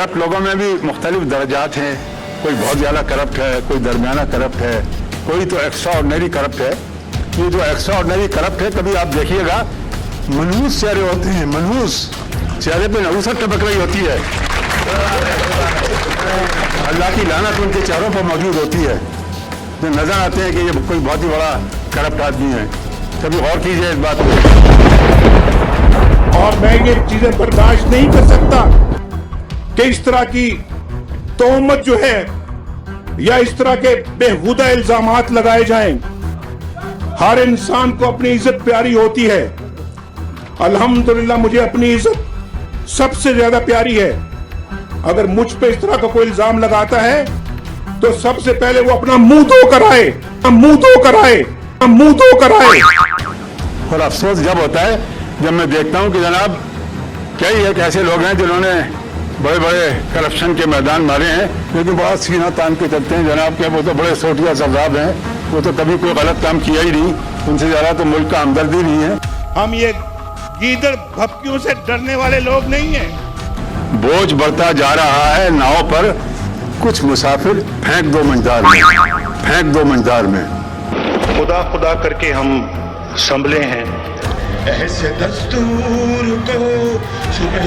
Corrupt लोगों में भी मुख्तलिफ दर्जात हैं, कोई बहुत ज़्यादा करप्ट है, कोई दरमियाना करप्ट है, कोई तो एक्स्ट्रा ऑर्डिनरी करप्ट है। ये जो एक्स्ट्रा ऑर्डिनरी करप्ट है, कभी आप देखिएगा मनहूस चेहरे होते हैं, मनहूस चेहरे पे नहुसत टपक रही होती है, अल्लाह की लानत उनके चेहरों पर मौजूद होती है, जो नजर आते हैं कि ये कोई बहुत ही बड़ा करप्ट आदमी है। कभी गौर कीजिए इस बात पे। और मैं ये चीजें बर्दाश्त नहीं कर सकता कि इस तरह की तोहमत जो है या इस तरह के बेहुदा इल्जामात लगाए जाएं। हर इंसान को अपनी इज्जत प्यारी होती है। अल्हम्दुलिल्लाह मुझे अपनी इज्जत सबसे ज्यादा प्यारी है। अगर मुझ पे इस तरह का कोई इल्जाम लगाता है तो सबसे पहले वो अपना मुंह धो कर आए, मुंह धो कर आए, मुंह धो कर आए। और अफसोस जब होता है जब मैं देखता हूं कि जनाब कई एक ऐसे लोग हैं जिन्होंने बड़े बड़े करप्शन के मैदान मारे हैं, लेकिन बहुत सीना तान के चलते हैं जनाब के। वो तो बड़े सोटिया सरदाब हैं, वो तो कभी कोई गलत काम किया ही नहीं, उनसे ज्यादा तो मुल्क का हमदर्दी नहीं है। हम ये गीदड़ भपकियों से डरने वाले लोग नहीं हैं। बोझ बढ़ता जा रहा है नाव पर, कुछ मुसाफिर फेंक दो मंझार में, फेंक दो मंझार में। खुदा खुदा करके हम संभले हैं। ऐसे दस्तूर को सुबह